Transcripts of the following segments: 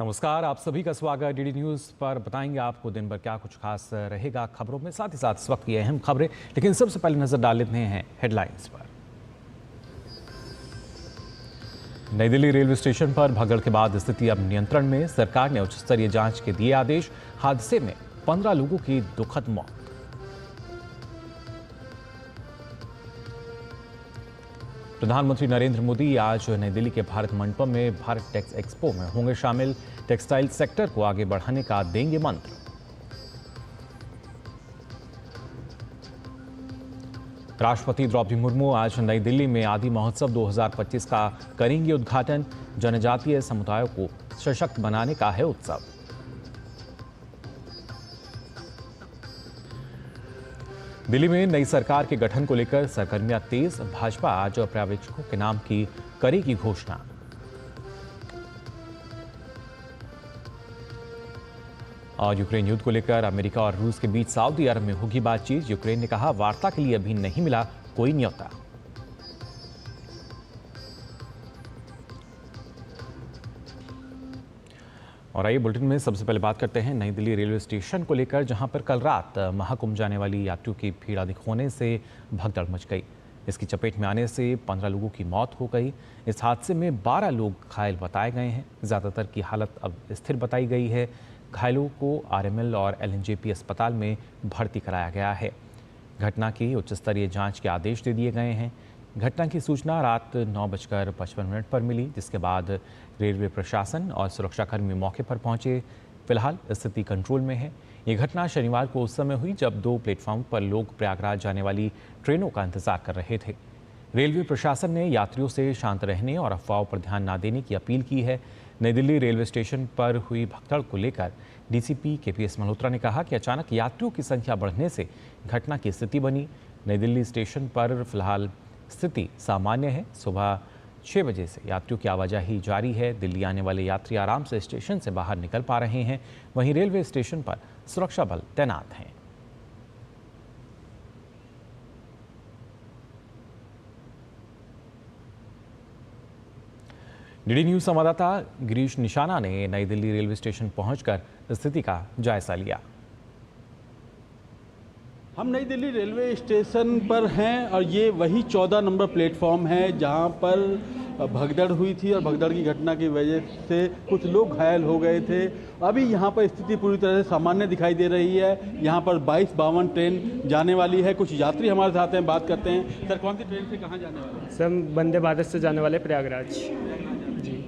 नमस्कार, आप सभी का स्वागत डीडी न्यूज़ पर। बताएंगे आपको दिन भर क्या कुछ खास रहेगा खबरों में, साथ ही साथ इस वक्त की अहम खबरें। लेकिन सबसे पहले नजर डाल लेते हैं हेडलाइंस पर। नई दिल्ली रेलवे स्टेशन पर भगदड़ के बाद स्थिति अब नियंत्रण में। सरकार ने उच्च स्तरीय जांच के दिए आदेश। हादसे में 15 लोगों की दुखद मौत। प्रधानमंत्री नरेंद्र मोदी आज नई दिल्ली के भारत मंडपम में भारत टेक्स एक्सपो में होंगे शामिल। टेक्सटाइल सेक्टर को आगे बढ़ाने का देंगे मंत्र। राष्ट्रपति द्रौपदी मुर्मू आज नई दिल्ली में आदि महोत्सव 2025 का करेंगे उद्घाटन। जनजातीय समुदायों को सशक्त बनाने का है उत्सव। दिल्ली में नई सरकार के गठन को लेकर सरगर्मियां तेज। भाजपा आज पर्यवेक्षकों के नाम की करेगी घोषणा। और यूक्रेन युद्ध को लेकर अमेरिका और रूस के बीच सऊदी अरब में होगी बातचीत। यूक्रेन ने कहा वार्ता के लिए अभी नहीं मिला कोई न्योता। और आइए बुलेटिन में सबसे पहले बात करते हैं नई दिल्ली रेलवे स्टेशन को लेकर, जहां पर कल रात महाकुंभ जाने वाली यात्रियों की भीड़ अधिक होने से भगदड़ मच गई। इसकी चपेट में आने से 15 लोगों की मौत हो गई। इस हादसे में 12 लोग घायल बताए गए हैं। ज़्यादातर की हालत अब स्थिर बताई गई है। घायलों को आरएमएल और एलएनजेपी अस्पताल में भर्ती कराया गया है। घटना की उच्च स्तरीय जाँच के आदेश दे दिए गए हैं। घटना की सूचना रात 9:55 पर मिली, जिसके बाद रेलवे प्रशासन और सुरक्षाकर्मी मौके पर पहुंचे। फिलहाल स्थिति कंट्रोल में है। ये घटना शनिवार को उस समय हुई जब 2 प्लेटफॉर्म पर लोग प्रयागराज जाने वाली ट्रेनों का इंतजार कर रहे थे। रेलवे प्रशासन ने यात्रियों से शांत रहने और अफवाहों पर ध्यान न देने की अपील की है। नई दिल्ली रेलवे स्टेशन पर हुई भगदड़ को लेकर डीसीपी केपीएस मल्होत्रा ने कहा कि अचानक यात्रियों की संख्या बढ़ने से घटना की स्थिति बनी। नई दिल्ली स्टेशन पर फिलहाल स्थिति सामान्य है। सुबह 6 बजे से यात्रियों की आवाजाही जारी है। दिल्ली आने वाले यात्री आराम से स्टेशन से बाहर निकल पा रहे हैं। वहीं रेलवे स्टेशन पर सुरक्षा बल तैनात हैं। डीडी न्यूज़ संवाददाता गिरीश निशाना ने नई दिल्ली रेलवे स्टेशन पहुंचकर स्थिति का जायजा लिया। हम नई दिल्ली रेलवे स्टेशन पर हैं और ये वही 14 नंबर प्लेटफॉर्म है जहां पर भगदड़ हुई थी और भगदड़ की घटना की वजह से कुछ लोग घायल हो गए थे। अभी यहां पर स्थिति पूरी तरह से सामान्य दिखाई दे रही है। यहां पर 22-52 ट्रेन जाने वाली है। कुछ यात्री हमारे साथ हैं, बात करते हैं। सर, कौन सी ट्रेन से कहाँ जाने वाले हैं? सर, वंदे भारत से जाने वाले प्रयागराज जी।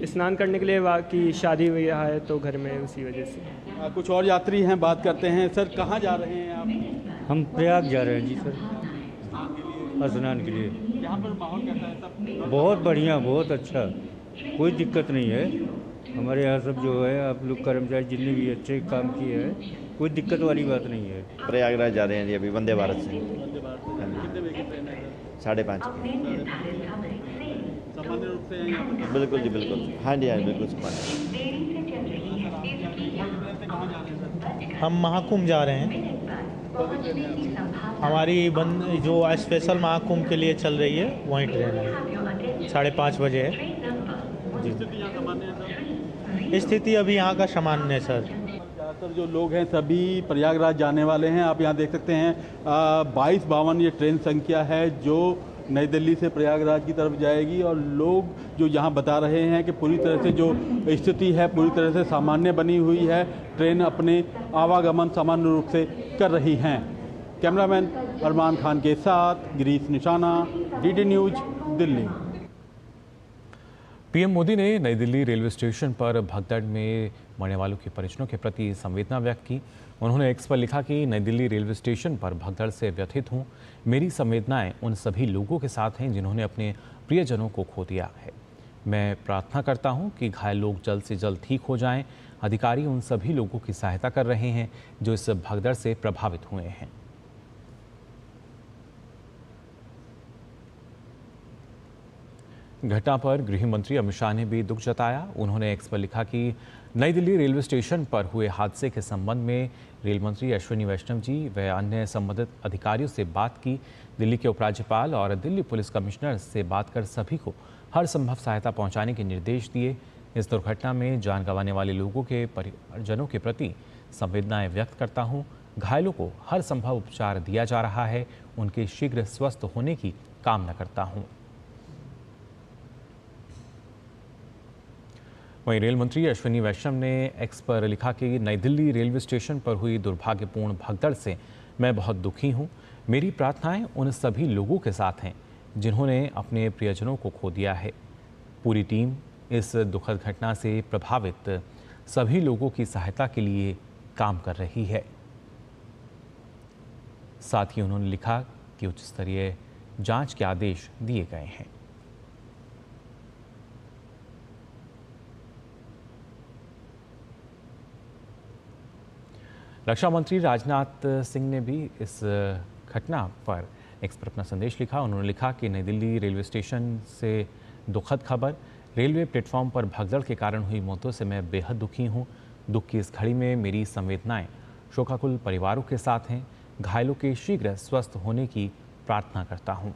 स्नान करने के लिए वहाँ की शादी हुई है तो घर में, उसी वजह से। कुछ और यात्री हैं, बात करते हैं। सर, कहाँ जा रहे हैं आप? हम प्रयाग जा रहे हैं जी सर, स्नान के लिए। यहाँ पर माहौल कैसा है सब? बहुत बढ़िया, बहुत अच्छा, कोई दिक्कत नहीं है। हमारे यहाँ सब जो है आप लोग कर्मचारी जितने भी अच्छे काम किए हैं, कोई दिक्कत वाली बात नहीं है। प्रयागराज जा रहे हैं जी अभी वंदे भारत से। कितने बजे की ट्रेन है? 5:30। सामान्य रूप से यहाँ पर बिल्कुल जी, बिल्कुल। हाँ जी, हाँ बिल्कुल सामान्य। हम महाकुंभ जा रहे हैं। हमारी जो स्पेशल महाकुंभ के लिए चल रही है वही ट्रेन है। 5:30 बजे है जी। स्थिति अभी यहाँ का सामान्य है सर। ज़्यादातर जो लोग हैं सभी प्रयागराज जाने वाले हैं। आप यहाँ देख सकते हैं 22-52 ये ट्रेन संख्या है जो नई दिल्ली से प्रयागराज की तरफ जाएगी। और लोग जो यहाँ बता रहे हैं कि पूरी तरह से जो स्थिति है पूरी तरह से सामान्य बनी हुई है। ट्रेन अपने आवागमन सामान्य रूप से कर रही हैं। कैमरामैन अरमान खान के साथ गिरीश निशाना, DD news, Delhi. PM Modi ने नई दिल्ली रेलवे स्टेशन पर भगदड़ में मरने वालों के परिजनों के प्रति संवेदना व्यक्त की। उन्होंने एक्स पर लिखा कि नई दिल्ली रेलवे स्टेशन पर भगदड़ से व्यथित हूँ। मेरी संवेदनाएं उन सभी लोगों के साथ हैं जिन्होंने अपने प्रियजनों को खो दिया है। मैं प्रार्थना करता हूं कि घायल लोग जल्द से जल्द ठीक हो जाएं। अधिकारी उन सभी लोगों की सहायता कर रहे हैं जो इस भगदड़ से प्रभावित हुए हैं। घटना पर गृह मंत्री अमित शाह ने भी दुख जताया। उन्होंने एक्स पर लिखा कि नई दिल्ली रेलवे स्टेशन पर हुए हादसे के संबंध में रेल मंत्री अश्विनी वैष्णव जी व अन्य संबंधित अधिकारियों से बात की। दिल्ली के उपराज्यपाल और दिल्ली पुलिस कमिश्नर से बात कर सभी को हर संभव सहायता पहुंचाने के निर्देश दिए। इस दुर्घटना में जान गंवाने वाले लोगों के परिजनों के प्रति संवेदनाएं व्यक्त करता हूं। घायलों को हर संभव उपचार दिया जा रहा है। उनके शीघ्र स्वस्थ होने की कामना करता हूं। वहीं रेल मंत्री अश्विनी वैष्णव ने एक्स पर लिखा कि नई दिल्ली रेलवे स्टेशन पर हुई दुर्भाग्यपूर्ण भगदड़ से मैं बहुत दुखी हूं। मेरी प्रार्थनाएं उन सभी लोगों के साथ हैं जिन्होंने अपने प्रियजनों को खो दिया है। पूरी टीम इस दुखद घटना से प्रभावित सभी लोगों की सहायता के लिए काम कर रही है। साथ ही उन्होंने लिखा कि उच्च स्तरीय जांच के आदेश दिए गए हैं। रक्षा मंत्री राजनाथ सिंह ने भी इस घटना पर एक्स पर अपना संदेश लिखा। उन्होंने लिखा कि नई दिल्ली रेलवे स्टेशन से दुखद खबर, रेलवे प्लेटफॉर्म पर भगदड़ के कारण हुई मौतों से मैं बेहद दुखी हूं। दुख की इस घड़ी में मेरी संवेदनाएं शोकाकुल परिवारों के साथ हैं। घायलों के शीघ्र स्वस्थ होने की प्रार्थना करता हूं।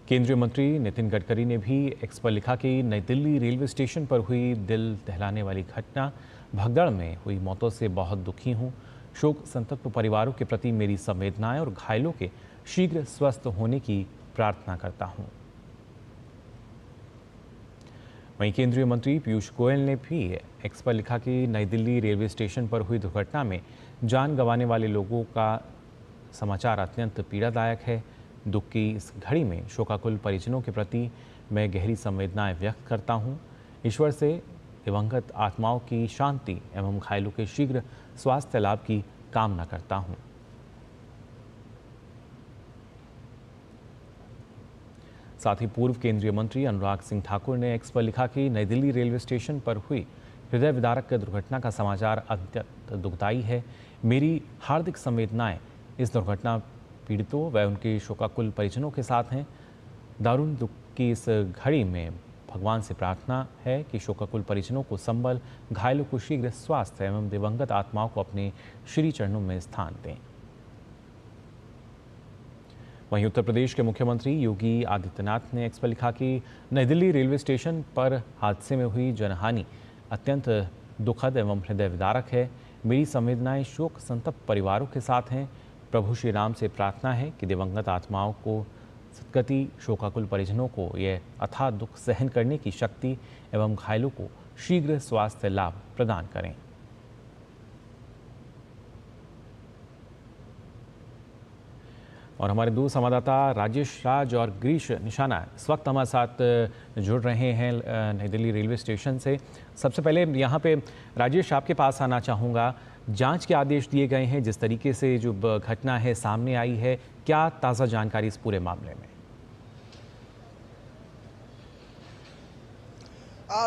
केंद्रीय मंत्री नितिन गडकरी ने भी एक्स पर लिखा कि नई दिल्ली रेलवे स्टेशन पर हुई दिल दहलाने वाली घटना भगदड़ में हुई मौतों से बहुत दुखी हूं। शोक संतप्त परिवारों के प्रति मेरी संवेदनाएं और घायलों के शीघ्र स्वस्थ होने की प्रार्थना करता हूं। वहीं केंद्रीय मंत्री पीयूष गोयल ने भी एक्स पर लिखा कि नई दिल्ली रेलवे स्टेशन पर हुई दुर्घटना में जान गंवाने वाले लोगों का समाचार अत्यंत पीड़ादायक है। दुख की इस घड़ी में शोकाकुल परिजनों के प्रति मैं गहरी संवेदनाएं व्यक्त करता हूं। ईश्वर से दिवंगत आत्माओं की शांति एवं घायलों के शीघ्र स्वास्थ्य लाभ की कामना करता हूं। साथ ही पूर्व केंद्रीय मंत्री अनुराग सिंह ठाकुर ने एक्स पर लिखा कि नई दिल्ली रेलवे स्टेशन पर हुई हृदय विदारक दुर्घटना का समाचार अत्यंत दुखदायी है। मेरी हार्दिक संवेदनाएं इस दुर्घटना पीड़ितों व उनके शोकाकुल परिजनों के साथ हैं। दारुण दुख की इस घड़ी में भगवान से प्रार्थना है कि शोकाकुल परिजनों को संबल, घायलों को शीघ्र स्वास्थ्य एवं दिवंगत आत्माओं को अपने श्री चरणों में स्थान दें। वहीं उत्तर प्रदेश के मुख्यमंत्री योगी आदित्यनाथ ने एक्स पर लिखा कि नई दिल्ली रेलवे स्टेशन पर हादसे में हुई जनहानि अत्यंत दुखद एवं हृदय विदारक है। मेरी संवेदनाएं शोक संतप्त परिवारों के साथ हैं। प्रभु श्री राम से प्रार्थना है कि दिवंगत आत्माओं को सद्गति, शोकाकुल परिजनों को यह अथाह दुख सहन करने की शक्ति एवं घायलों को शीघ्र स्वास्थ्य लाभ प्रदान करें। और हमारे दो संवाददाता राजेश राज और गिरीश निशाना इस वक्त हमारे साथ जुड़ रहे हैं नई दिल्ली रेलवे स्टेशन से। सबसे पहले यहाँ पे राजेश, आपके पास आना चाहूँगा। जांच के आदेश दिए गए हैं, जिस तरीके से जो घटना है सामने आई है, क्या ताज़ा जानकारी इस पूरे मामले में?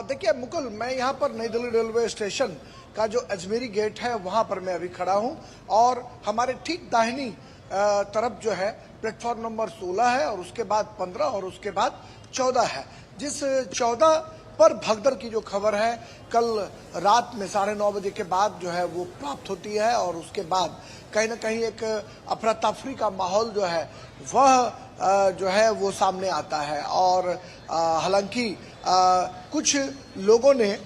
देखिए मुकुल, मैं यहाँ पर नई दिल्ली रेलवे स्टेशन का जो अजमेरी गेट है वहाँ पर मैं अभी खड़ा हूँ और हमारे ठीक दाहिनी तरफ जो है प्लेटफॉर्म नंबर 16 है और उसके बाद 15 और उसके बाद 14 है। जिस 14 पर भगदड़ की जो खबर है कल रात में 9:30 बजे के बाद जो है वो प्राप्त होती है और उसके बाद कहीं ना कहीं एक अफरा तफरी का माहौल जो है वह जो है वो सामने आता है। और हालांकि कुछ लोगों ने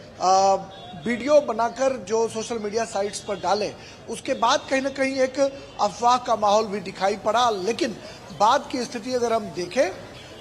वीडियो बनाकर जो सोशल मीडिया साइट्स पर डाले, उसके बाद कहीं ना कहीं एक अफवाह का माहौल भी दिखाई पड़ा। लेकिन बाद की स्थिति अगर हम देखें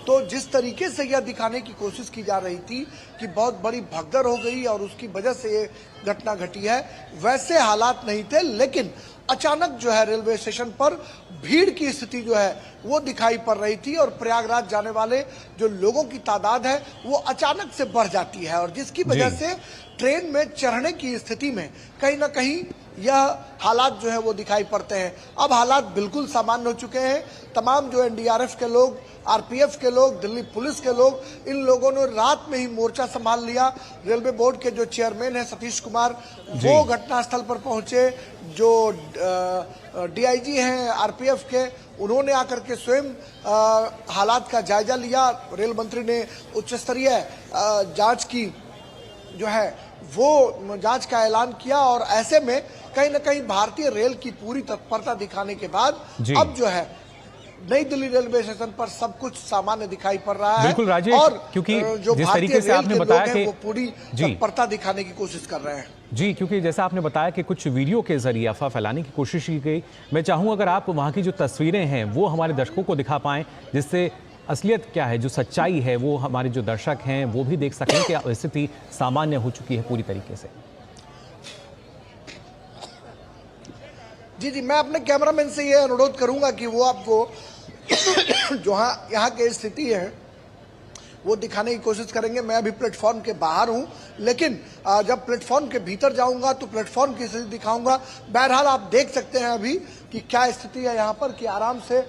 तो जिस तरीके से यह दिखाने की कोशिश की जा रही थी कि बहुत बड़ी भगदड़ हो गई और उसकी वजह से ये घटना घटी है, वैसे हालात नहीं थे। लेकिन अचानक जो है रेलवे स्टेशन पर भीड़ की स्थिति जो है वो दिखाई पड़ रही थी और प्रयागराज जाने वाले जो लोगों की तादाद है वो अचानक से बढ़ जाती है और जिसकी वजह से ट्रेन में चढ़ने की स्थिति में कहीं ना कहीं यह हालात जो है वो दिखाई पड़ते हैं। अब हालात बिल्कुल सामान्य हो चुके हैं। तमाम जो एनडीआरएफ के लोग, आरपीएफ के लोग, दिल्ली पुलिस के लोग, इन लोगों ने रात में ही मोर्चा संभाल लिया। रेलवे बोर्ड के जो चेयरमैन है सतीश कुमार, वो घटनास्थल पर पहुंचे। जो डीआईजी हैं आरपीएफ के, उन्होंने आकर के स्वयं हालात का जायजा लिया। रेल मंत्री ने उच्च स्तरीय जांच की जो है वो जांच का ऐलान किया और ऐसे में कहीं ना कहीं भारतीय रेल की पूरी तत्परता दिखाने के बाद अब जो है नई दिल्ली रेलवे स्टेशन पर सब कुछ सामान्य दिखाई पड़ रहा है। बिल्कुल राजेश, और क्योंकि जो जिस भारतीय तरीके से रेल आपने के बताया लोग हैं, कि वो पूरी तत्परता दिखाने की कोशिश कर रहे हैं। जी, क्योंकि जैसा आपने बताया कि कुछ वीडियो के जरिए अफवाह फैलाने की कोशिश की गई। मैं चाहूँ अगर आप वहाँ की जो तस्वीरें हैं वो हमारे दर्शकों को दिखा पाएं, जिससे असलियत क्या है, जो सच्चाई है, वो हमारे जो दर्शक हैं वो भी देख सकें कि स्थिति सामान्य हो चुकी है पूरी तरीके से। जी, मैं अपने कैमरामैन से ये अनुरोध करूंगा कि वो आपको जो यहाँ की स्थिति है वो दिखाने की कोशिश करेंगे। मैं अभी प्लेटफॉर्म के बाहर हूं, लेकिन जब प्लेटफॉर्म के भीतर जाऊंगा तो प्लेटफॉर्म की स्थिति दिखाऊंगा। बहरहाल आप देख सकते हैं अभी कि क्या स्थिति है यहाँ पर, कि आराम से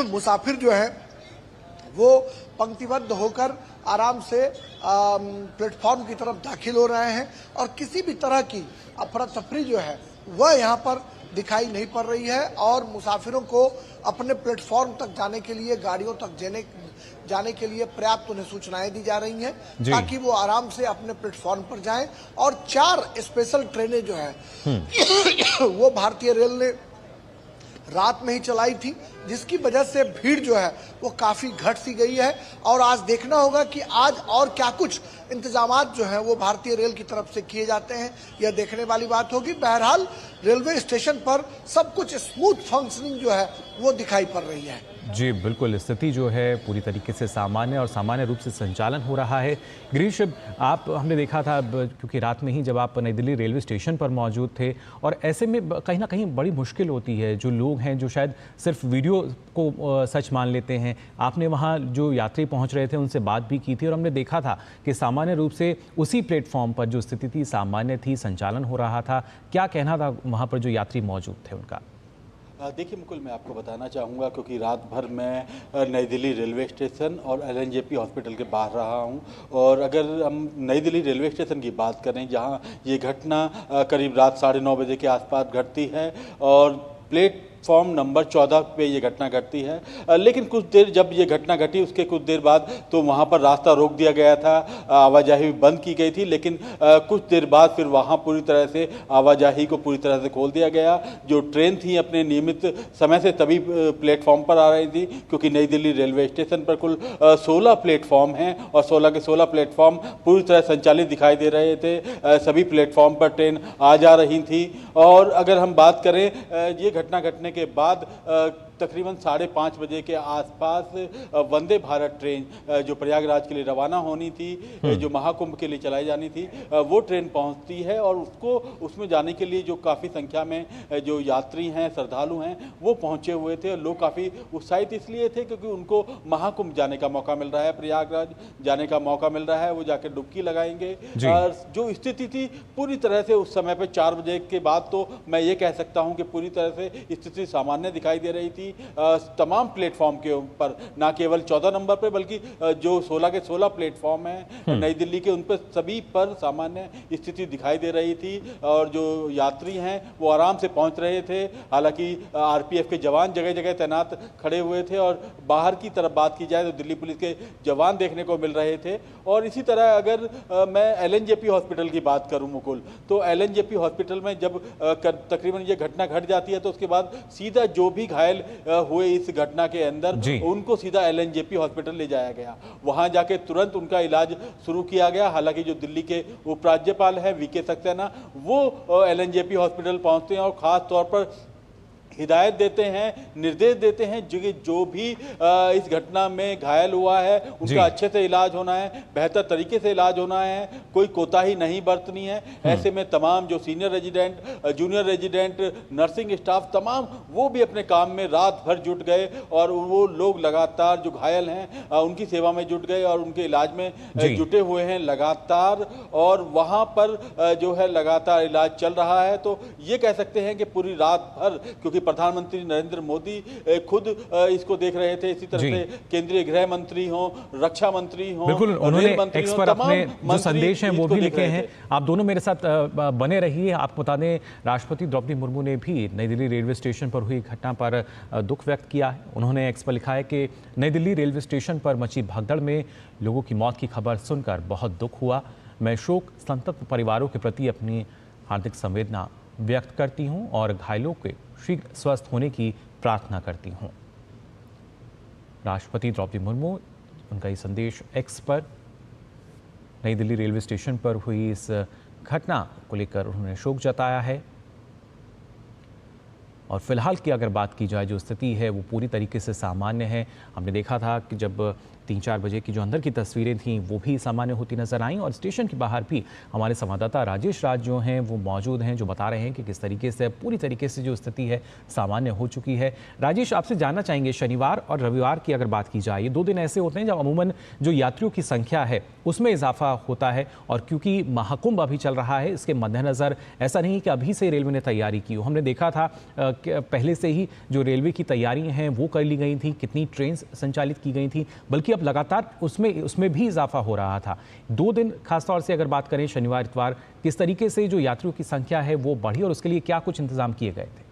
मुसाफिर जो है वो पंक्तिबद्ध होकर आराम से प्लेटफॉर्म की तरफ दाखिल हो रहे हैं और किसी भी तरह की अफरा तफरी जो है वह यहाँ पर दिखाई नहीं पड़ रही है। और मुसाफिरों को अपने प्लेटफॉर्म तक जाने के लिए, गाड़ियों तक जाने के लिए पर्याप्त उन्हें सूचनाएं दी जा रही हैं ताकि वो आराम से अपने प्लेटफॉर्म पर जाएं। और 4 स्पेशल ट्रेनें जो है वो भारतीय रेल ने रात में ही चलाई थी, जिसकी वजह से भीड़ जो है वो काफी घट सी गई है। और आज देखना होगा कि आज और क्या कुछ इंतजामात जो हैं वो भारतीय रेल की तरफ से किए जाते हैं, यह देखने वाली बात होगी। बहरहाल रेलवे स्टेशन पर सब कुछ स्मूथ फंक्शनिंग जो है वो दिखाई पड़ रही है। जी बिल्कुल, स्थिति जो है पूरी तरीके से सामान्य और सामान्य रूप से संचालन हो रहा है। गिरीश, आप हमने देखा था क्योंकि रात में ही जब आप नई दिल्ली रेलवे स्टेशन पर मौजूद थे, और ऐसे में कहीं ना कहीं बड़ी मुश्किल होती है। जो लोग हैं जो शायद सिर्फ वीडियो को सच मान लेते हैं, आपने वहाँ जो यात्री पहुँच रहे थे उनसे बात भी की थी और हमने देखा था कि सामान्य रूप से उसी प्लेटफॉर्म पर जो स्थिति थी सामान्य थी, संचालन हो रहा था। क्या कहना था वहाँ पर जो यात्री मौजूद थे उनका? देखिए मुकुल, मैं आपको बताना चाहूँगा क्योंकि रात भर मैं नई दिल्ली रेलवे स्टेशन और LNJP हॉस्पिटल के बाहर रहा हूँ। और अगर हम नई दिल्ली रेलवे स्टेशन की बात करें, जहाँ ये घटना करीब रात 9:30 बजे के आसपास घटती है और प्लेटफॉर्म नंबर 14 पे ये घटना घटती है। लेकिन कुछ देर जब ये घटना घटी उसके कुछ देर बाद तो वहाँ पर रास्ता रोक दिया गया था, आवाजाही बंद की गई थी। लेकिन कुछ देर बाद फिर वहाँ पूरी तरह से आवाजाही को पूरी तरह से खोल दिया गया। जो ट्रेन थी अपने नियमित समय से तभी प्लेटफॉर्म पर आ रही थी, क्योंकि नई दिल्ली रेलवे स्टेशन पर कुल 16 प्लेटफॉर्म हैं और 16 के 16 प्लेटफॉर्म पूरी तरह संचालित दिखाई दे रहे थे। सभी प्लेटफॉर्म पर ट्रेन आ जा रही थी। और अगर हम बात करें ये घटना घटने के बाद तकरीबन 5:30 बजे के आसपास वंदे भारत ट्रेन जो प्रयागराज के लिए रवाना होनी थी, जो महाकुंभ के लिए चलाई जानी थी, वो ट्रेन पहुंचती है। और उसमें जाने के लिए जो काफ़ी संख्या में जो यात्री हैं, श्रद्धालु हैं, वो पहुंचे हुए थे। और लोग काफ़ी उत्साहित इसलिए थे क्योंकि उनको महाकुंभ जाने का मौका मिल रहा है, प्रयागराज जाने का मौका मिल रहा है, वो जाकर डुबकी लगाएंगे। जो स्थिति थी पूरी तरह से उस समय पर 4 बजे के बाद तो मैं ये कह सकता हूँ कि पूरी तरह से स्थिति सामान्य दिखाई दे रही थी। तमाम प्लेटफॉर्म के ऊपर, ना केवल 14 नंबर पे बल्कि जो 16 के 16 प्लेटफॉर्म हैं नई दिल्ली के, उन पर सभी पर सामान्य स्थिति दिखाई दे रही थी। और जो यात्री हैं वो आराम से पहुंच रहे थे। हालांकि RPF के जवान जगह जगह तैनात खड़े हुए थे। और बाहर की तरफ बात की जाए तो दिल्ली पुलिस के जवान देखने को मिल रहे थे। और इसी तरह अगर मैं LNJP हॉस्पिटल की बात करूं मुकुल, तो LNJP हॉस्पिटल में जब तकरीबन ये घटना घट जाती है तो उसके बाद सीधा जो भी घायल हुए इस घटना के अंदर, उनको सीधा LNJP हॉस्पिटल ले जाया गया। वहां जाके तुरंत उनका इलाज शुरू किया गया। हालांकि जो दिल्ली के उपराज्यपाल हैं VK सक्सेना, वो LNJP हॉस्पिटल पहुंचते हैं और खास तौर पर हिदायत देते हैं, निर्देश देते हैं जो भी इस घटना में घायल हुआ है उनका अच्छे से इलाज होना है, बेहतर तरीके से इलाज होना है, कोई कोताही नहीं बरतनी है। ऐसे में तमाम जो senior resident, junior resident, nursing staff, तमाम वो भी अपने काम में रात भर जुट गए। और वो लोग लगातार जो घायल हैं उनकी सेवा में जुट गए और उनके इलाज में जुटे हुए हैं लगातार। और वहाँ पर जो है लगातार इलाज चल रहा है। तो ये कह सकते हैं कि पूरी रात भर, क्योंकि प्रधानमंत्री नरेंद्र मोदी खुद इसको देख रहे थे, इसी तरह से केंद्रीय गृह मंत्री हो, रक्षा मंत्री हो, बिल्कुल उन्होंने एक्स पर अपने जो संदेश हैं वो भी लिखे हैं। आप दोनों मेरे साथ बने रहिए। आपको बता दें, राष्ट्रपति द्रौपदी मुर्मू ने भी नई दिल्ली रेलवे स्टेशन पर हुई घटना पर दुख व्यक्त किया है। उन्होंने एक्स पर लिखा है कि नई दिल्ली रेलवे स्टेशन पर मची भगदड़ में लोगों की मौत की खबर सुनकर बहुत दुख हुआ। मैं शोक संतप्त परिवारों के प्रति अपनी हार्दिक संवेदना व्यक्त करती हूं और घायलों के शीघ्र स्वस्थ होने की प्रार्थना करती हूं। राष्ट्रपति द्रौपदी मुर्मू, उनका ये संदेश एक्स पर नई दिल्ली रेलवे स्टेशन पर हुई इस घटना को लेकर उन्होंने शोक जताया है। और फिलहाल की अगर बात की जाए, जो स्थिति है वो पूरी तरीके से सामान्य है। हमने देखा था कि जब 3-4 बजे की जो अंदर की तस्वीरें थीं वो भी सामान्य होती नजर आईं, और स्टेशन के बाहर भी हमारे संवाददाता राजेश राज जो हैं वो मौजूद हैं, जो बता रहे हैं कि किस तरीके से पूरी तरीके से जो स्थिति है सामान्य हो चुकी है। राजेश, आपसे जानना चाहेंगे, शनिवार और रविवार की अगर बात की जाए, ये 2 दिन ऐसे होते हैं जब अमूमन जो यात्रियों की संख्या है उसमें इजाफा होता है, और क्योंकि महाकुंभ अभी चल रहा है इसके मद्देनजर ऐसा नहीं कि अभी से रेलवे ने तैयारी की हो। हमने देखा था पहले से ही जो रेलवे की तैयारियां हैं वो कर ली गई थी, कितनी ट्रेन संचालित की गई थी, बल्कि अब लगातार उसमें भी इजाफा हो रहा था। 2 दिन खासतौर से अगर बात करें शनिवार इतवार, किस तरीके से जो यात्रियों की संख्या है वो बढ़ी और उसके लिए क्या कुछ इंतजाम किए गए थे?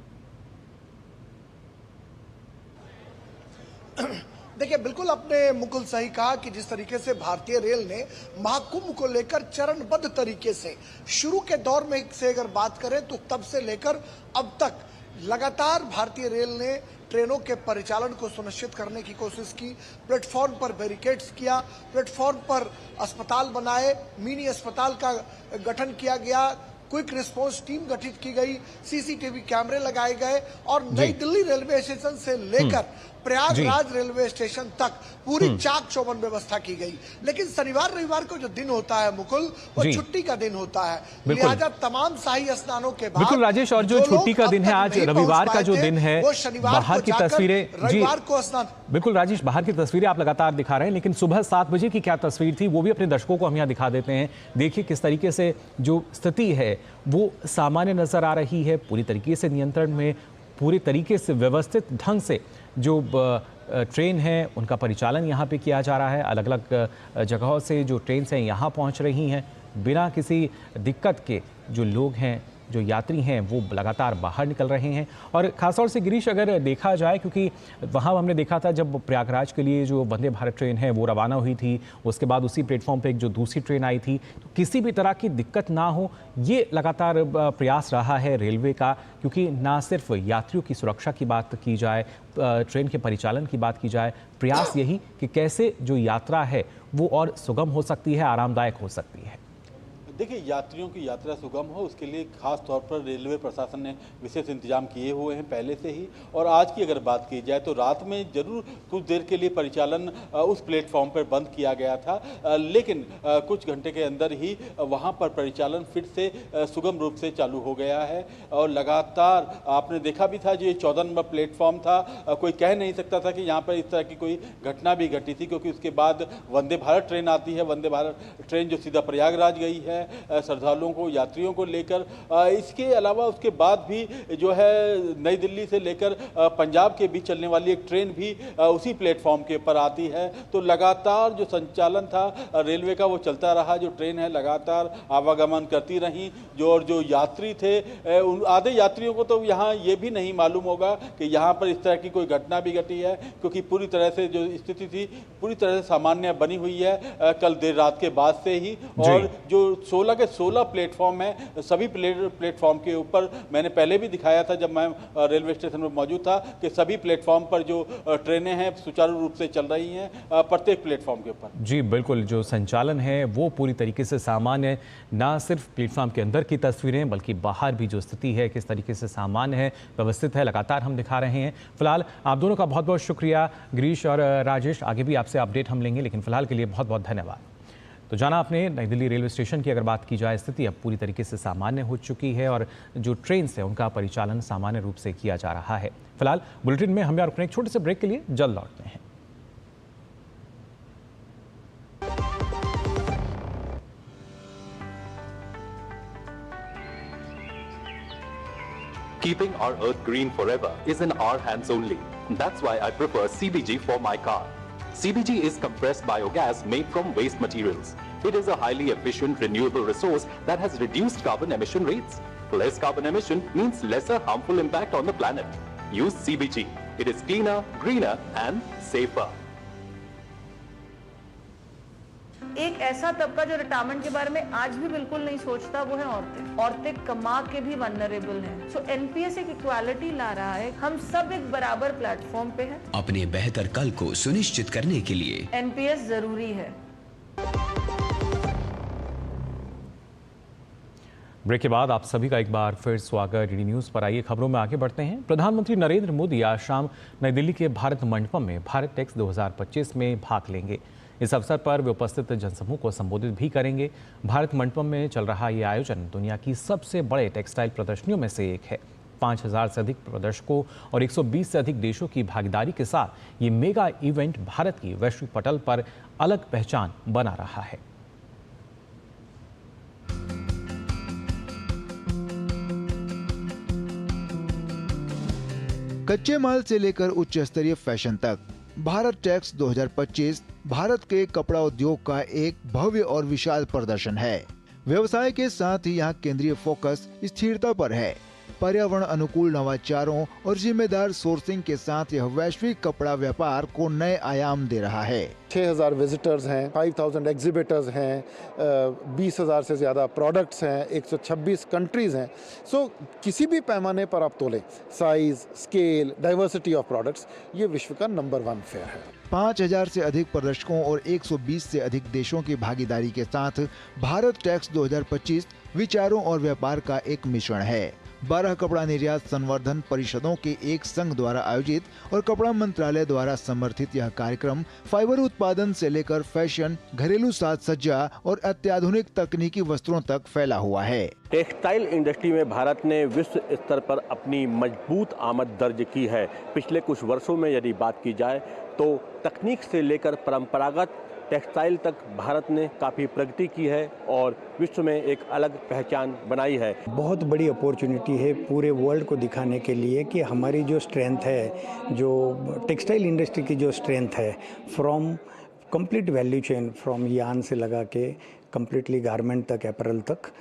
देखिए, बिल्कुल आपने मुकुल सही कहा कि जिस तरीके से भारतीय रेल ने महाकुंभ को लेकर चरणबद्ध तरीके से शुरू के दौर में से अगर बात करें तो तब से लेकर अब तक लगातार भारतीय रेल ने ट्रेनों के परिचालन को सुनिश्चित करने की कोशिश की। प्लेटफॉर्म पर बैरिकेड्स किया, प्लेटफॉर्म पर अस्पताल बनाए, मिनी अस्पताल का गठन किया गया, क्विक रिस्पांस टीम गठित की गई, सीसीटीवी कैमरे लगाए गए, और नई दिल्ली रेलवे स्टेशन से लेकर प्रयागराज रेलवे स्टेशन तक पूरी चाक चौबंद व्यवस्था की गई। लेकिन शनिवार रविवार को जो दिन होता है मुकुल, वो छुट्टी का दिन होता है, लिहाजा तमाम शाही स्नानों के बाद बिल्कुल राजेश, और जो छुट्टी का दिन है आज रविवार का जो दिन है, वो शनिवार बाहर की तस्वीरें, रविवार को स्नान, बिल्कुल राजेश, बाहर की तस्वीरें आप लगातार दिखा रहे हैं, लेकिन सुबह 7 बजे की क्या तस्वीर थी वो भी अपने दर्शकों को हम यहाँ दिखा देते हैं। देखिए किस तरीके से जो स्थिति है वो सामान्य नजर आ रही है, पूरी तरीके से नियंत्रण में, पूरी तरीके से व्यवस्थित ढंग से जो ट्रेन है उनका परिचालन यहाँ पे किया जा रहा है। अलग अलग जगहों से जो ट्रेन हैं यहाँ पहुँच रही हैं बिना किसी दिक्कत के। जो लोग हैं, जो यात्री हैं, वो लगातार बाहर निकल रहे हैं। और खासतौर से गिरीश अगर देखा जाए, क्योंकि वहाँ हमने देखा था जब प्रयागराज के लिए जो वंदे भारत ट्रेन है वो रवाना हुई थी, उसके बाद उसी प्लेटफॉर्म पे एक जो दूसरी ट्रेन आई थी, तो किसी भी तरह की दिक्कत ना हो ये लगातार प्रयास रहा है रेलवे का। क्योंकि ना सिर्फ यात्रियों की सुरक्षा की बात की जाए, ट्रेन के परिचालन की बात की जाए, प्रयास यही कि कैसे जो यात्रा है वो और सुगम हो सकती है, आरामदायक हो सकती है। देखिए, यात्रियों की यात्रा सुगम हो उसके लिए खास तौर पर रेलवे प्रशासन ने विशेष इंतजाम किए हुए हैं पहले से ही। और आज की अगर बात की जाए तो रात में जरूर कुछ देर के लिए परिचालन उस प्लेटफॉर्म पर बंद किया गया था, लेकिन कुछ घंटे के अंदर ही वहां पर परिचालन फिर से सुगम रूप से चालू हो गया है। और लगातार आपने देखा भी था, जो 14 नंबर प्लेटफॉर्म था, कोई कह नहीं सकता था कि यहाँ पर इस तरह की कोई घटना भी घटी थी, क्योंकि उसके बाद वंदे भारत ट्रेन आती है, वंदे भारत ट्रेन जो सीधा प्रयागराज गई है श्रद्धालुओं को, यात्रियों को लेकर। इसके अलावा उसके बाद भी जो है नई दिल्ली से लेकर पंजाब के बीच चलने वाली एक ट्रेन भी उसी प्लेटफॉर्म के ऊपर आती है। तो लगातार जो संचालन था रेलवे का वो चलता रहा, जो ट्रेन है लगातार आवागमन करती रही। जो यात्री थे, आधे यात्रियों को तो यहाँ ये भी नहीं मालूम होगा कि यहाँ पर इस तरह की कोई घटना भी घटी है, क्योंकि पूरी तरह से जो स्थिति थी पूरी तरह से सामान्य बनी हुई है कल देर रात के बाद से ही। और जो 16 के 16 प्लेटफॉर्म है, सभी प्लेटफॉर्म के ऊपर मैंने पहले भी दिखाया था जब मैं रेलवे स्टेशन में मौजूद था कि सभी प्लेटफॉर्म पर जो ट्रेनें हैं सुचारू रूप से चल रही हैं प्रत्येक प्लेटफॉर्म के ऊपर। जी बिल्कुल, जो संचालन है वो पूरी तरीके से सामान्य, ना सिर्फ प्लेटफॉर्म के अंदर की तस्वीरें बल्कि बाहर भी जो स्थिति है किस तरीके से सामान्य है, व्यवस्थित है, लगातार हम दिखा रहे हैं। फिलहाल आप दोनों का बहुत बहुत शुक्रिया गिरीश और राजेश, आगे भी आपसे अपडेट हम लेंगे, लेकिन फिलहाल के लिए बहुत बहुत धन्यवाद। तो जाना आपने नई दिल्ली रेलवे स्टेशन की अगर बात की जाए, स्थिति अब पूरी तरीके से सामान्य हो चुकी है और जो ट्रेन है उनका परिचालन सामान्य रूप से किया जा रहा है। फिलहाल बुलेटिन में हम रुकने एक छोटे से ब्रेक के लिए जल्द लौटते हैं। Keeping our earth green forever is in our hands only. That's why I prefer CBG for my car. CBG is compressed biogas made from waste materials. It is a highly efficient renewable resource that has reduced carbon emission rates. Less carbon emission means lesser harmful impact on the planet. Use CBG. It is cleaner, greener and safer. एक ऐसा तबका जो retirement के बारे में आज भी बिल्कुल नहीं सोचता, वो है औरतें। औरतें कमा के भी वल्नरेबल हैं। सो एनपीएस एक इक्वालिटी ला रहा है, हम सब एक बराबर प्लेटफॉर्म पे हैं। अपने बेहतर कल को सुनिश्चित करने के लिए एनपीएस जरूरी है। ब्रेक के बाद आप सभी का एक बार फिर स्वागत। डीडी न्यूज़ पर आइए खबरों में आगे बढ़ते हैं। प्रधानमंत्री नरेंद्र मोदी आज शाम नई दिल्ली के भारत मंडपम में भारत टेक्स 2025 में भाग लेंगे। इस अवसर पर वे उपस्थित जनसमूह को संबोधित भी करेंगे। भारत मंडपम में चल रहा ये आयोजन दुनिया की सबसे बड़े टेक्सटाइल प्रदर्शनियों में से एक है। 5000 से अधिक प्रदर्शकों और 120 से अधिक देशों की भागीदारी के साथ ये मेगा इवेंट भारत की वैश्विक पटल पर अलग पहचान बना रहा है। कच्चे माल से लेकर उच्च स्तरीय फैशन तक भारत टेक्स 2025 भारत के कपड़ा उद्योग का एक भव्य और विशाल प्रदर्शन है। व्यवसाय के साथ ही यहाँ केंद्रीय फोकस स्थिरता पर है। पर्यावरण अनुकूल नवाचारों और जिम्मेदार सोर्सिंग के साथ यह वैश्विक कपड़ा व्यापार को नए आयाम दे रहा है। 6000 विजिटर्स हैं, 5000 एग्जिबिटर्स हैं, 20,000 से ज़्यादा प्रोडक्ट्स हैं, 126 कंट्रीज़ हैं। सो किसी भी पैमाने पर आप तोलें, size, scale, diversity of products, ये विश्व का नंबर 1 फेयर है। 5000 से अधिक प्रदर्शकों और 120 से अधिक देशों की भागीदारी के साथ भारत टेक्स 2025 विचारों और व्यापार का एक मिश्रण है। 12 कपड़ा निर्यात संवर्धन परिषदों के एक संघ द्वारा आयोजित और कपड़ा मंत्रालय द्वारा समर्थित यह कार्यक्रम फाइबर उत्पादन से लेकर फैशन, घरेलू साज सज्जा और अत्याधुनिक तकनीकी वस्त्रों तक फैला हुआ है। टेक्सटाइल इंडस्ट्री में भारत ने विश्व स्तर पर अपनी मजबूत आमद दर्ज की है। पिछले कुछ वर्षों में यदि बात की जाए तो तकनीक से लेकर परंपरागत टेक्सटाइल तक भारत ने काफ़ी प्रगति की है और विश्व में एक अलग पहचान बनाई है। बहुत बड़ी अपॉर्चुनिटी है पूरे वर्ल्ड को दिखाने के लिए कि हमारी जो स्ट्रेंथ है, जो टेक्सटाइल इंडस्ट्री की जो स्ट्रेंथ है, from complete value chain, from yarn से लगा के कम्प्लीटली गारमेंट तक, अपैरल तक,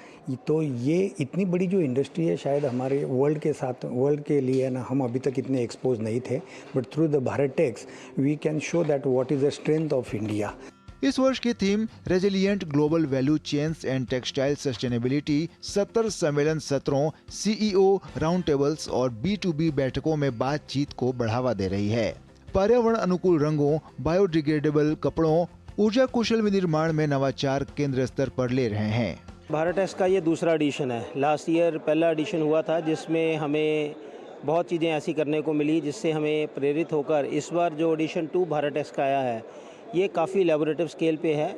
तो ये इतनी बड़ी जो इंडस्ट्री है, शायद हमारे वर्ल्ड के साथ, वर्ल्ड के लिए ना हम अभी तक इतने एक्सपोज नहीं थे, but through the Bharat Tex we can show that what is the strength of India. इस वर्ष की theme resilient global value chains and textile sustainability 70 सम्मेलन सत्रों, सीईओ राउंड टेबल्स और B2B बैठकों में बातचीत को बढ़ावा दे रही है। पर्यावरण अनुकूल रंगों, बायोडिग्रेडेबल कपड़ों, ऊर्जा कुशल विनिर्माण में नवाचार केंद्र स्तर पर ले रहे हैं। भारत टेक्स का ये दूसरा एडिशन है। लास्ट ईयर पहला एडिशन हुआ था जिसमें हमें बहुत चीज़ें ऐसी करने को मिली जिससे हमें प्रेरित होकर इस बार जो एडिशन 2 भारत टेक्स का आया है, ये काफ़ी लैबोरेटिव स्केल पे है।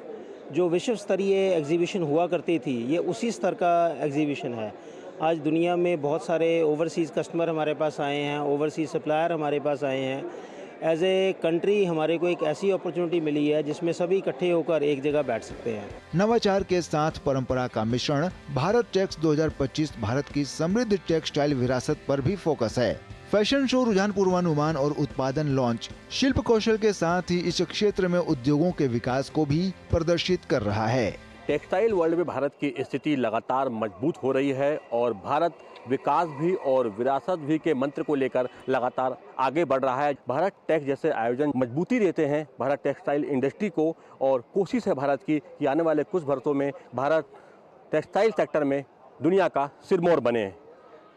जो विश्व स्तरीय एग्जीबिशन हुआ करती थी, ये उसी स्तर का एग्जीबिशन है। आज दुनिया में बहुत सारे ओवरसीज़ कस्टमर हमारे पास आए हैं, ओवरसीज़ सप्लायर हमारे पास आए हैं। एज ए कंट्री हमारे को एक ऐसी अपॉर्चुनिटी मिली है जिसमें सभी इकट्ठे होकर एक जगह बैठ सकते हैं। नवाचार के साथ परंपरा का मिश्रण भारत टेक्स 2025 भारत की समृद्ध टेक्सटाइल विरासत पर भी फोकस है। फैशन शो, रुझान पूर्वानुमान और उत्पादन लॉन्च शिल्प कौशल के साथ ही इस क्षेत्र में उद्योगों के विकास को भी प्रदर्शित कर रहा है। टेक्सटाइल वर्ल्ड में भारत की स्थिति लगातार मजबूत हो रही है और भारत विकास भी और विरासत भी के मंत्र को लेकर लगातार आगे बढ़ रहा है। भारत टेक्स जैसे आयोजन मजबूती देते हैं भारत टेक्सटाइल इंडस्ट्री को और कोशिश है भारत की कि आने वाले कुछ वर्षों में भारत टेक्सटाइल सेक्टर में दुनिया का सिरमौर बने।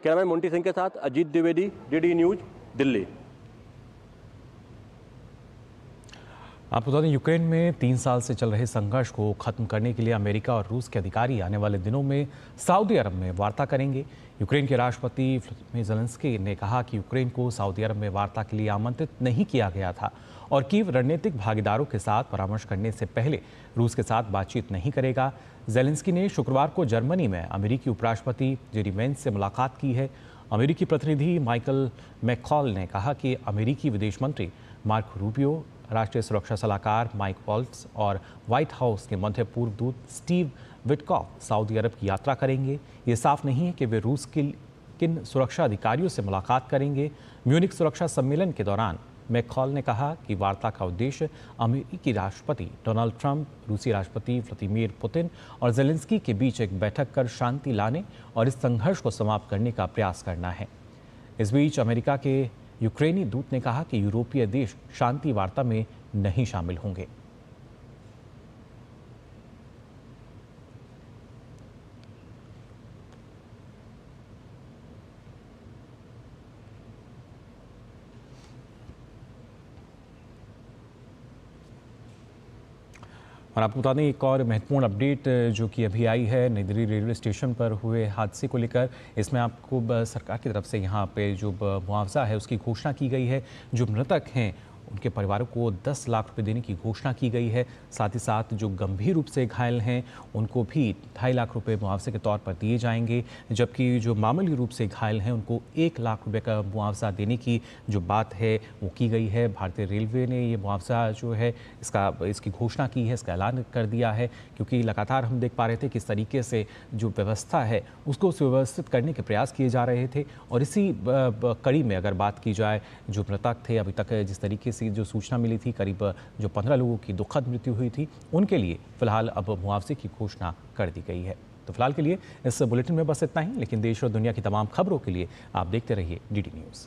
कैमरामैन मोंटी सिंह के साथ अजीत द्विवेदी, डीडी न्यूज, दिल्ली। आपको बता दें, यूक्रेन में 3 साल से चल रहे संघर्ष को खत्म करने के लिए अमेरिका और रूस के अधिकारी आने वाले दिनों में सऊदी अरब में वार्ता करेंगे। यूक्रेन के राष्ट्रपति व्लादिमीर ज़ेलेंस्की ने कहा कि यूक्रेन को सऊदी अरब में वार्ता के लिए आमंत्रित नहीं किया गया था और कीव रणनीतिक भागीदारों के साथ परामर्श करने से पहले रूस के साथ बातचीत नहीं करेगा। ज़ेलेंस्की ने शुक्रवार को जर्मनी में अमेरिकी उपराष्ट्रपति जेडी वेंस से मुलाकात की है। अमेरिकी प्रतिनिधि माइकल मैकॉल ने कहा कि अमेरिकी विदेश मंत्री मार्को रूबियो, राष्ट्रीय सुरक्षा सलाहकार माइक वॉल्ट्स और व्हाइट हाउस के मध्य पूर्व दूत स्टीव विटकॉफ सऊदी अरब की यात्रा करेंगे। ये साफ नहीं है कि वे रूस के किन सुरक्षा अधिकारियों से मुलाकात करेंगे। म्यूनिख सुरक्षा सम्मेलन के दौरान मैकॉल ने कहा कि वार्ता का उद्देश्य अमेरिकी राष्ट्रपति डोनाल्ड ट्रंप, रूसी राष्ट्रपति व्लादिमीर पुतिन और ज़ेलेंस्की के बीच एक बैठक कर शांति लाने और इस संघर्ष को समाप्त करने का प्रयास करना है। इस बीच अमेरिका के यूक्रेनी दूत ने कहा कि यूरोपीय देश शांति वार्ता में नहीं शामिल होंगे। और आपको बता दें एक और महत्वपूर्ण अपडेट जो कि अभी आई है नई दिल्ली रेलवे स्टेशन पर हुए हादसे को लेकर। इसमें आपको सरकार की तरफ से यहाँ पे जो मुआवजा है उसकी घोषणा की गई है। जो मृतक हैं उनके परिवारों को 10 लाख रुपए देने की घोषणा की गई है। साथ ही साथ जो गंभीर रूप से घायल हैं उनको भी 2.5 लाख रुपए मुआवजे के तौर पर दिए जाएंगे, जबकि जो मामूली रूप से घायल हैं उनको 1 लाख रुपए का मुआवजा देने की जो बात है वो की गई है। भारतीय रेलवे ने ये मुआवजा जो है इसकी घोषणा की है, इसका ऐलान कर दिया है, क्योंकि लगातार हम देख पा रहे थे किस तरीके से जो व्यवस्था है उसको सुव्यवस्थित करने के प्रयास किए जा रहे थे। और इसी कड़ी में अगर बात की जाए, जो मृतक थे अभी तक जिस तरीके से जो सूचना मिली थी, करीब जो 15 लोगों की दुखद मृत्यु हुई थी, उनके लिए फिलहाल अब मुआवजे की घोषणा कर दी गई है। तो फिलहाल के लिए इस बुलेटिन में बस इतना ही, लेकिन देश और दुनिया की तमाम खबरों के लिए आप देखते रहिए DD न्यूज़।